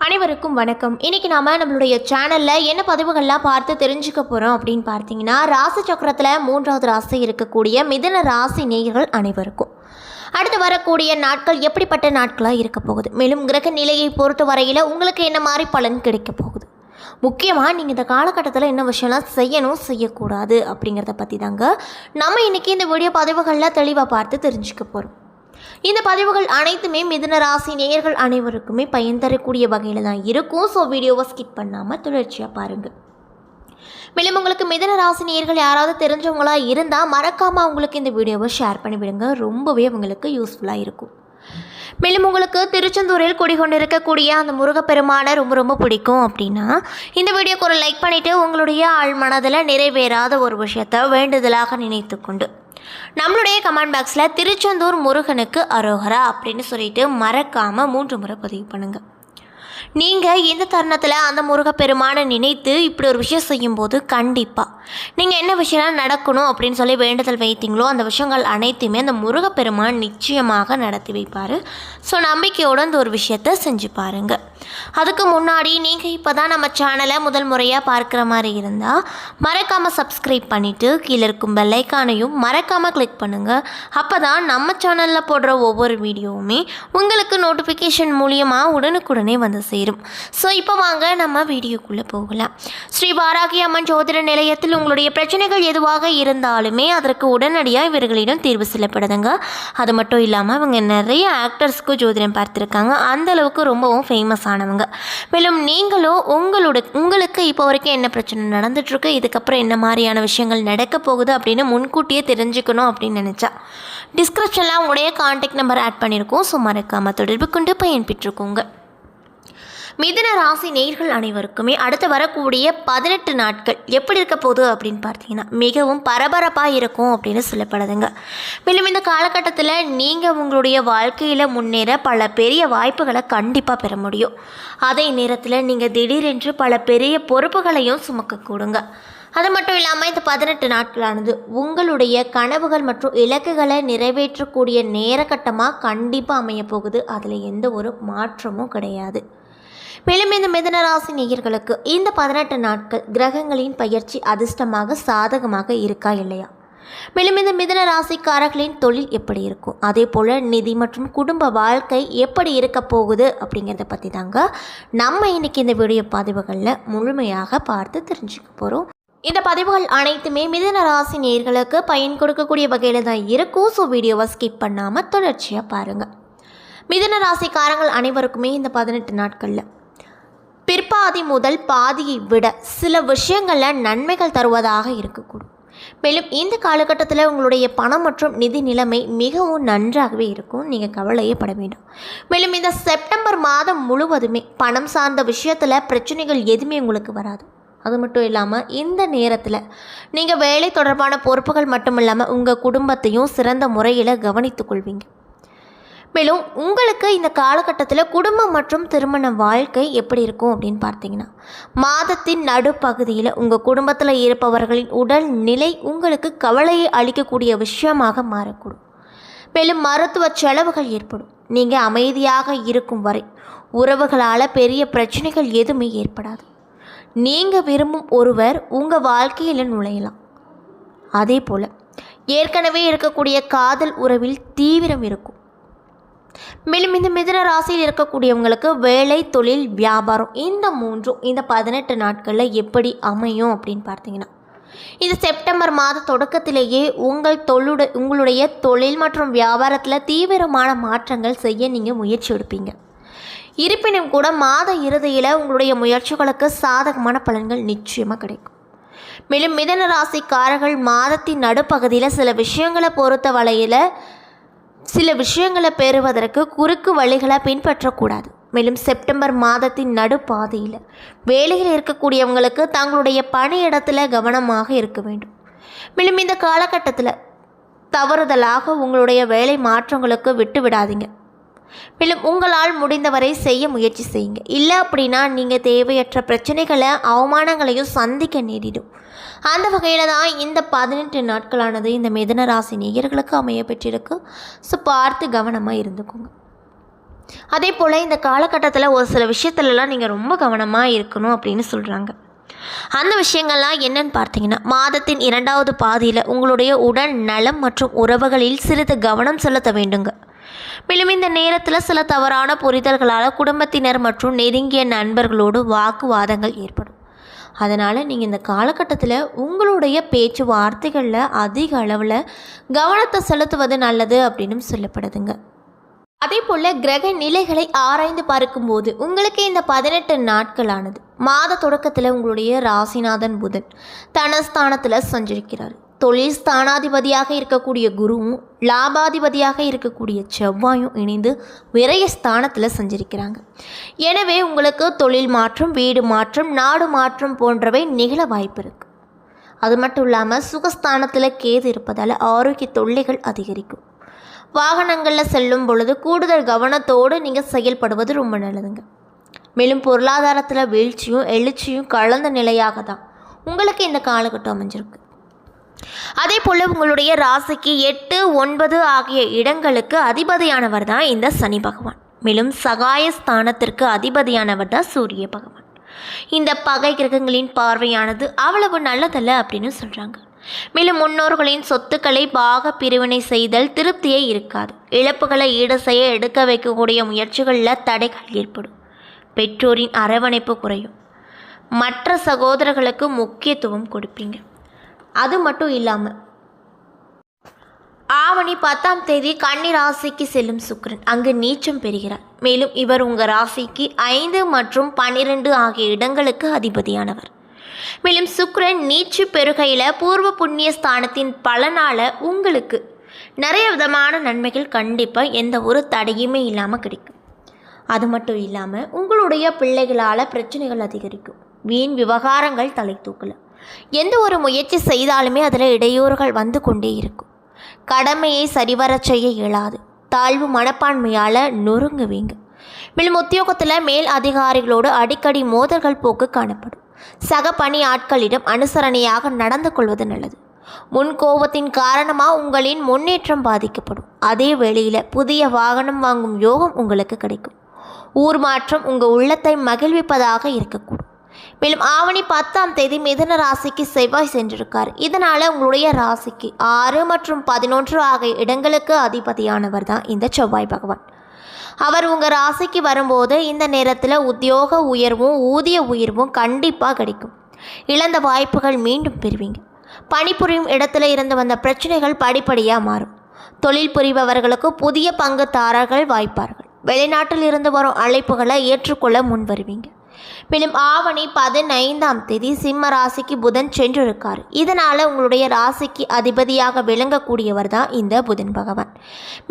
அனைவருக்கும் வணக்கம். இன்னைக்கு நாம நம்மளுடைய சேனல்ல என்ன பதிவுகள்லாம் பார்த்து தெரிஞ்சுக்க போறோம் அப்படின்னு பார்த்தீங்கன்னா, ராசி சக்கரத்தில் 3வது ராசி இருக்கக்கூடிய மிதுன ராசி நேயர்கள் அனைவருக்கும் அடுத்து வரக்கூடிய நாட்கள் எப்படிப்பட்ட நாட்களாக இருக்க போகுது, மேலும் கிரக நிலையை பொறுத்த வரையில் உங்களுக்கு என்ன மாதிரி பலன் கிடைக்க போகுது, முக்கியமாக நீங்கள் இந்த காலகட்டத்தில் என்ன விஷயம்லாம் செய்யணும் செய்யக்கூடாது அப்படிங்கிறத பற்றி தாங்க நம்ம இன்றைக்கி இந்த வீடியோ பதிவுகளில் தெளிவாக பார்த்து தெரிஞ்சுக்க போகிறோம். இந்த பதிவுகள் அனைத்துமே மிதுன ராசி நேயர்கள் அனைவருக்குமே பயன் தரக்கூடிய வகையில் தான் இருக்கும். ஸோ வீடியோவை ஸ்கிப் பண்ணாமல் தொடர்ச்சியாக பாருங்கள். மேலும் உங்களுக்கு மிதுன ராசி நேயர்கள் யாராவது தெரிஞ்சவங்களா இருந்தால் மறக்காமல் அவங்களுக்கு இந்த வீடியோவை ஷேர் பண்ணிவிடுங்க, ரொம்பவே அவங்களுக்கு யூஸ்ஃபுல்லாக இருக்கும். மேலும் உங்களுக்கு திருச்செந்தூரில் குடிகொண்டு இருக்கக்கூடிய அந்த முருகப்பெருமானை ரொம்ப ரொம்ப பிடிக்கும் அப்படின்னா இந்த வீடியோக்கு ஒரு லைக் பண்ணிவிட்டு உங்களுடைய ஆழ் மனதில் நிறைவேறாத ஒரு விஷயத்தை வேண்டுதலாக நினைத்து கொண்டு நம்மளுடைய கமெண்ட் பாக்ஸில் திருச்செந்தூர் முருகனுக்கு அரோகரா அப்படின்னு சொல்லிட்டு மறக்காமல் 3 முறை பதிவு பண்ணுங்கள். நீங்கள் இந்த தருணத்தில் அந்த முருகப்பெருமானை நினைத்து இப்படி ஒரு விஷயம் செய்யும்போது கண்டிப்பாக நீங்கள் என்ன விஷயம் நடக்கணும் அப்படின்னு சொல்லி வேண்டுதல் வைத்தீங்களோ அந்த விஷயங்கள் அனைத்தையுமே அந்த முருகப்பெருமான் நிச்சயமாக நடத்தி வைப்பார். ஸோ நம்பிக்கையோடு அந்த ஒரு விஷயத்தை செஞ்சு பாருங்கள். அதுக்கு முன்னாடி நீங்கள் இப்போ தான் நம்ம சேனலை முதல் முறையாக பார்க்குற மாதிரி இருந்தால் மறக்காமல் சப்ஸ்கிரைப் பண்ணிவிட்டு கீழே இருக்கும் பெல்லைக்கானையும் மறக்காமல் கிளிக் பண்ணுங்கள். அப்போ தான் நம்ம சேனலில் போடுற ஒவ்வொரு வீடியோவுமே உங்களுக்கு நோட்டிஃபிகேஷன் மூலியமாக உடனுக்குடனே வந்து சேரும். ஸோ இப்போ வாங்க நம்ம வீடியோக்குள்ளே போகலாம். ஸ்ரீ வாராகி அம்மன் ஜோதிட நிலையத்தில் உங்களுடைய பிரச்சனைகள் எதுவாக இருந்தாலுமே அதற்கு உடனடியாக இவர்களிடம் தீர்வு செய்யப்படுதுங்க. அது மட்டும் இல்லாமல் இவங்க நிறைய ஆக்டர்ஸ்க்கு ஜோதிடம் பார்த்துருக்காங்க, அந்தளவுக்கு ரொம்பவும் ஃபேமஸ் ஆனவங்க. மேலும் நீங்களும் உங்களுக்கு இப்போ வரைக்கும் என்ன பிரச்சனை நடந்துட்டுருக்கு, இதுக்கப்புறம் என்ன மாதிரியான விஷயங்கள் நடக்க போகுது அப்படின்னு முன்கூட்டியே தெரிஞ்சுக்கணும் அப்படின்னு நினச்சா டிஸ்கிரிப்ஷனில் உங்களுடைய கான்டாக்ட் நம்பர் ஆட் பண்ணியிருக்கோம். ஸோ மறக்காமல் தொடர்பு கொண்டு பயன்பெற்றுக்கோங்க. மிதுன ராசி நேயர்கள் அனைவருக்குமே அடுத்து வரக்கூடிய 18 நாட்கள் எப்படி இருக்க போகுது அப்படின்னு பார்த்தீங்கன்னா மிகவும் பரபரப்பாக இருக்கும் அப்படின்னு சொல்லப்படுதுங்க. மேலும் இந்த காலகட்டத்தில் நீங்கள் உங்களுடைய வாழ்க்கையில் முன்னேற பல பெரிய வாய்ப்புகளை கண்டிப்பாக பெற முடியும். அதே நேரத்தில் நீங்கள் திடீரென்று பல பெரிய பொறுப்புகளையும் சுமக்க கூடுங்க. அது மட்டும் இல்லாமல் இந்த 18 நாட்களானது உங்களுடைய கனவுகள் மற்றும் இலக்குகளை நிறைவேற்றக்கூடிய நேரக்கட்டமாக கண்டிப்பாக அமைய போகுது. அதில் எந்த ஒரு மாற்றமும் கிடையாது. மேலும் இந்த மிதுன ராசி நேயர்களுக்கு இந்த 18 நாட்கள் கிரகங்களின் பயிற்சி அதிர்ஷ்டமாக சாதகமாக இருக்கா இல்லையா, மேலும் இந்த மிதுன ராசிக்காரர்களின் தொழில் எப்படி இருக்கும், அதே போல் நிதி மற்றும் குடும்ப வாழ்க்கை எப்படி இருக்க போகுது அப்படிங்கிறத பற்றி தாங்க நம்ம இன்றைக்கி இந்த வீடியோ பதிவுகளில் முழுமையாக பார்த்து தெரிஞ்சுக்க போகிறோம். இந்த பதிவுகள் அனைத்துமே மிதுன ராசி நேயர்களுக்கு பயன் கொடுக்கக்கூடிய வகையில் தான் இருக்கும். ஸோ வீடியோவை ஸ்கிப் பண்ணாமல் தொடர்ச்சியாக பாருங்கள். மிதுன ராசிக்காரங்கள் அனைவருக்குமே இந்த 18 நாட்களில் பிற்பாதி முதல் பாதியை விட சில விஷயங்களில் நன்மைகள் தருவதாக இருக்கக்கூடும். மேலும் இந்த காலகட்டத்தில் உங்களுடைய பணம் மற்றும் நிதி நிலைமை மிகவும் நன்றாகவே இருக்கும், நீங்கள் கவலையே பட வேண்டாம். மேலும் இந்த செப்டம்பர் மாதம் முழுவதுமே பணம் சார்ந்த விஷயத்தில் பிரச்சனைகள் எதுவுமே உங்களுக்கு வராது. அது மட்டும் இல்லாமல் இந்த நேரத்தில் நீங்கள் வேலை தொடர்பான பொறுப்புகள் மட்டும் இல்லாமல் உங்கள் குடும்பத்தையும் சிறந்த முறையில் கவனித்து கொள்வீங்க. மேலும் உங்களுக்கு இந்த காலகட்டத்தில் குடும்பம் மற்றும் திருமண வாழ்க்கை எப்படி இருக்கும் அப்படின்னு பார்த்தீங்கன்னா மாதத்தின் நடுப்பகுதியில் உங்கள் குடும்பத்தில் இருப்பவர்களின் உடல் நிலை உங்களுக்கு கவலையை அளிக்கக்கூடிய விஷயமாக மாறக்கூடும். மேலும் மருத்துவ செலவுகள் ஏற்படும். நீங்கள் அமைதியாக இருக்கும் வரை உறவுகளால் பெரிய பிரச்சனைகள் எதுவுமே ஏற்படாது. நீங்கள் விரும்பும் ஒருவர் உங்கள் வாழ்க்கையில் நுழையலாம். அதே போல் ஏற்கனவே இருக்கக்கூடிய காதல் உறவில் தீவிரம் இருக்கும். மேலும் இந்த மிதுன ராசியில் இருக்கக்கூடியவங்களுக்கு வேலை, தொழில், வியாபாரம் இந்த 3 இந்த 18 நாட்களில் எப்படி அமையும் அப்படின்னு பார்த்தீங்கன்னா இந்த செப்டம்பர் மாத தொடக்கத்திலேயே உங்களுடைய தொழில் மற்றும் வியாபாரத்தில் தீவிரமான மாற்றங்கள் செய்ய நீங்கள் முயற்சி எடுப்பீங்க. இருப்பினும் கூட மாத இறுதியில் உங்களுடைய முயற்சிகளுக்கு சாதகமான பலன்கள் நிச்சயமாக கிடைக்கும். மேலும் மிதுன ராசிக்காரர்கள் மாதத்தின் நடுப்பகுதியில் சில விஷயங்களை பெறுவதற்கு குறுக்கு வழிகளை பின்பற்றக்கூடாது. மேலும் செப்டம்பர் மாதத்தின் நடுப்பாதையில் வேலையில் இருக்கக்கூடியவங்களுக்கு தங்களுடைய பணியிடத்தில் கவனமாக இருக்க வேண்டும். மேலும் இந்த காலகட்டத்தில் தவறுதலாக உங்களுடைய வேலை மாற்றங்களுக்கு விட்டு விடாதீங்க. மேலும் உங்களால் முடிந்தவரை செய்ய முயற்சி செய்யுங்க. இல்லை அப்படின்னா நீங்கள் தேவையற்ற பிரச்சனைகளை அவமானங்களையும் சந்திக்க நேரிடும். அந்த வகையில் தான் இந்த 18 நாட்களானது இந்த மிதுன ராசி நேயர்களுக்கு அமைய பெற்றிருக்கு. ஸோ பார்த்து கவனமாக இருந்துக்கோங்க. அதே போல் இந்த காலகட்டத்தில் ஒரு சில விஷயத்துலலாம் நீங்கள் ரொம்ப கவனமாக இருக்கணும் அப்படின்னு சொல்கிறாங்க. அந்த விஷயங்கள்லாம் என்னன்னு பார்த்தீங்கன்னா, மாதத்தின் 2வது பாதியில் உங்களுடைய உடல் நலம் மற்றும் உறவுகளில் சிறிது கவனம் செலுத்த வேண்டுங்க. மேலும் இந்த நேரத்தில் சில தவறான புரிதல்களால் குடும்பத்தினர் மற்றும் நெருங்கிய நண்பர்களோடு வாக்குவாதங்கள் ஏற்படும். அதனால் நீங்கள் இந்த காலகட்டத்தில் உங்களுடைய பேச்சுவார்த்தைகளில் அதிக அளவில் கவனத்தை செலுத்துவது நல்லது அப்படின்னு சொல்லப்படுதுங்க. அதே போல் கிரக நிலைகளை ஆராய்ந்து பார்க்கும்போது உங்களுக்கு இந்த 18 நாட்களானது மாத தொடக்கத்தில் உங்களுடைய ராசிநாதன் புதன் தனஸ்தானத்தில் சஞ்சரிக்கிறார். தொழில் ஸ்தானாதிபதியாக இருக்கக்கூடிய குருவும் லாபாதிபதியாக இருக்கக்கூடிய செவ்வாயும் இணைந்து விரய ஸ்தானத்தில் சஞ்சரிக்கிறாங்க. எனவே உங்களுக்கு தொழில் மாற்றம், வீடு மாற்றம், நாடு மாற்றம் போன்றவை நிகழ வாய்ப்பு இருக்குது. அது மட்டும் இல்லாமல் சுகஸ்தானத்தில் கேது இருப்பதால் ஆரோக்கிய தொல்லைகள் அதிகரிக்கும். வாகனங்களில் செல்லும் பொழுது கூடுதல் கவனத்தோடு நீங்கள் செயல்படுவது ரொம்ப நல்லதுங்க. மேலும் பொருளாதாரத்தில் வீழ்ச்சியும் எழுச்சியும் கலந்த நிலையாக தான் உங்களுக்கு இந்த காலகட்டம் அமைஞ்சிருக்கு. அதே போல் உங்களுடைய ராசிக்கு 8, 9 ஆகிய இடங்களுக்கு அதிபதியானவர் தான் இந்த சனி பகவான். மேலும் சகாய ஸ்தானத்திற்கு அதிபதியானவர் தான் சூரிய பகவான். இந்த பகை கிரகங்களின் பார்வையானது அவ்வளவு நல்லதல்ல அப்படின்னு சொல்கிறாங்க. மேலும் முன்னோர்களின் சொத்துக்களை பாக பிரிவினை செய்தல் திருப்தியே இருக்காது. இழப்புகளை ஈடு செய்ய எடுக்க வைக்கக்கூடிய முயற்சிகளில் தடைகள் ஏற்படும். பெற்றோரின் அரவணைப்பு குறையும். மற்ற சகோதரர்களுக்கு முக்கியத்துவம் கொடுப்பீங்க. அது மட்டும் இல்லாமல் ஆவணி 10ஆம் தேதி கன்னி ராசிக்கு செல்லும் சுக்கிரன் அங்கு நீச்சம் பெறுகிறார். மேலும் இவர் உங்கள் ராசிக்கு 5 மற்றும் 12 ஆகிய இடங்களுக்கு அதிபதியானவர். மேலும் சுக்கிரன் நீச்சு பெருகையில் பூர்வ புண்ணிய ஸ்தானத்தின் பலனால் உங்களுக்கு நிறைய விதமான நன்மைகள் கண்டிப்பாக எந்த ஒரு தடையுமே இல்லாமல் கிடைக்கும். அது மட்டும் இல்லாமல் உங்களுடைய பிள்ளைகளால் பிரச்சனைகள் அதிகரிக்கும். வீண் விவகாரங்கள் தலை தூக்கல. எந்த ஒரு முயற்சி செய்தாலுமே அதில் இடையூறுகள் வந்து கொண்டே இருக்கும். கடமையை சரிவர செய்ய இயலாது. தாழ்வு மனப்பான்மையால் நொறுங்குவீங்க. மேலும் உத்தியோகத்தில் மேல் அதிகாரிகளோடு அடிக்கடி மோதல்கள் போக்கு காணப்படும். சக பணி ஆட்களிடம் அனுசரணையாக நடந்து கொள்வது நல்லது. முன் கோபத்தின் காரணமாக உங்களின் முன்னேற்றம் பாதிக்கப்படும். அதே வேளையில் புதிய வாகனம் வாங்கும் யோகம் உங்களுக்கு கிடைக்கும். ஊர் மாற்றம் உங்கள் உள்ளத்தை மகிழ்விப்பதாக இருக்கக்கூடும். மேலும் ஆவணி 10ஆம் தேதி மிதுன ராசிக்கு செவ்வாய் சென்றிருக்கார். இதனால் உங்களுடைய ராசிக்கு 6 மற்றும் 11 ஆகிய இடங்களுக்கு அதிபதியானவர் தான் இந்த செவ்வாய் பகவான். அவர் உங்கள் ராசிக்கு வரும்போது இந்த நேரத்தில் உத்தியோக உயர்வும் ஊதிய உயர்வும் கண்டிப்பாக கிடைக்கும். இழந்த வாய்ப்புகள் மீண்டும் பெறுவீங்க. பணிபுரியும் இடத்துல இருந்து வந்த பிரச்சனைகள் படிப்படியாக மாறும். தொழில் புரிபவர்களுக்கு புதிய பங்குதாரர்கள் வாய்ப்பார்கள். வெளிநாட்டில் இருந்து வரும் அழைப்புகளை ஏற்றுக்கொள்ள முன் வருவீங்க. மேலும் ஆவணி 15ஆம் தேதி சிம்ம ராசிக்கு புதன் சென்றிருக்கார். இதனால் உங்களுடைய ராசிக்கு அதிபதியாக விளங்கக்கூடியவர் தான் இந்த புதன் பகவான்.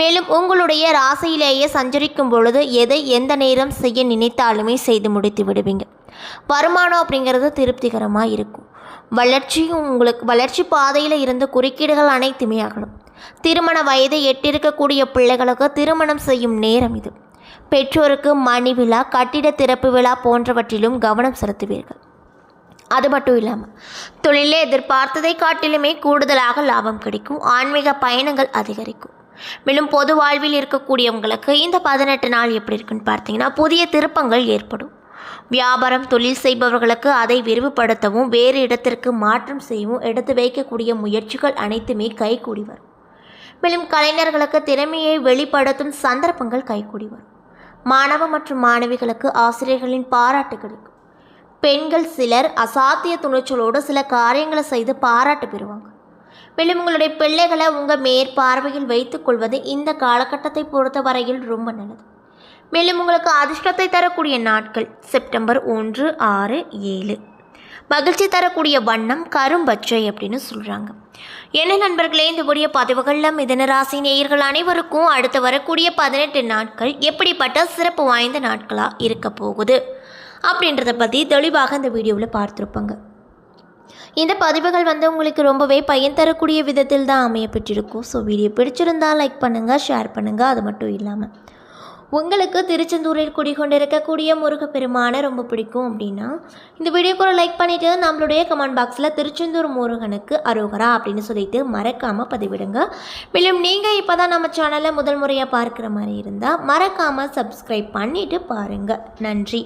மேலும் உங்களுடைய ராசியிலேயே சஞ்சரிக்கும் பொழுது எதை எந்த நேரம் செய்ய நினைத்தாலுமே செய்து முடித்து விடுவீங்க. வருமானம் அப்படிங்கிறது திருப்திகரமாக இருக்கும். வளர்ச்சியும் உங்களுக்கு வளர்ச்சி பாதையில் இருந்து குறுக்கீடுகள் அனைத்துமே ஆகணும். திருமண வயதை எட்டிருக்கக்கூடிய பிள்ளைகளுக்கு திருமணம் செய்யும் நேரம் இது. பெற்றோருக்கு மணி விழா, கட்டிட திறப்பு விழா போன்றவற்றிலும் கவனம் செலுத்துவீர்கள். அது மட்டும் இல்லாமல் தொழிலே எதிர்பார்த்ததை காட்டிலுமே கூடுதலாக லாபம் கிடைக்கும். ஆன்மீக பயணங்கள் அதிகரிக்கும். மேலும் பொது வாழ்வில் இருக்கக்கூடியவங்களுக்கு இந்த 18 நாள் எப்படி இருக்குன்னு பார்த்தீங்கன்னா, புதிய திருப்பங்கள் ஏற்படும். வியாபாரம் தொழில் செய்பவர்களுக்கு அதை விரிவுபடுத்தவும் வேறு இடத்திற்கு மாற்றம் செய்யவும் எடுத்து வைக்கக்கூடிய முயற்சிகள் அனைத்துமே கைகூடி வரும். மேலும் கலைஞர்களுக்கு திறமையை வெளிப்படுத்தும் சந்தர்ப்பங்கள் கைகூடி வரும். மாணவ மற்றும் மாணவிகளுக்கு ஆசிரியர்களின் பாராட்டு கிடைக்கும். பெண்கள் சிலர் அசாத்திய துணிச்சலோடு சில காரியங்களை செய்து பாராட்டு பெறுவாங்க. மேலும் உங்களுடைய பிள்ளைகளை உங்கள் மேற்பார்வையில் வைத்துக் கொள்வது இந்த காலகட்டத்தை பொறுத்த வரையில் ரொம்ப நல்லது. மேலும் உங்களுக்கு அதிர்ஷ்டத்தை தரக்கூடிய நாட்கள் செப்டம்பர் 1, 6, 7. மகிழ்ச்சி தரக்கூடிய வண்ணம் கரும்பச்சை அப்படின்னு சொல்கிறாங்க. என்ன நண்பர்களே, இந்த கூடிய பதிவுகளில் மிதுன ராசி நேயர்கள் அனைவருக்கும் அடுத்து வரக்கூடிய 18 நாட்கள் எப்படிப்பட்ட சிறப்பு வாய்ந்த நாட்களாக இருக்க போகுது அப்படின்றத பற்றி தெளிவாக இந்த வீடியோவில் பார்த்துருப்பாங்க. இந்த பதிவுகள் உங்களுக்கு ரொம்பவே பயன் தரக்கூடிய விதத்தில் தான் அமையப்பட்டிருக்கும். ஸோ வீடியோ பிடிச்சிருந்தால் லைக் பண்ணுங்கள், ஷேர் பண்ணுங்கள். அது மட்டும் இல்லாமல் உங்களுக்கு திருச்செந்தூரில் குடிகொண்டிருக்கக்கூடிய முருகப்பெருமானை ரொம்ப பிடிக்கும் அப்படின்னா இந்த வீடியோக்கு ஒரு லைக் பண்ணிவிட்டு நம்மளுடைய கமெண்ட் பாக்ஸில் திருச்செந்தூர் முருகனுக்கு அரோகரா அப்படின்னு சொல்லிட்டு மறக்காமல் பதிவிடுங்க. மேலும் நீங்கள் இப்போ தான் நம்ம சேனலை முதல் முறையாக பார்க்குற மாதிரி இருந்தால் மறக்காமல் சப்ஸ்கிரைப் பண்ணிவிட்டு பாருங்கள். நன்றி.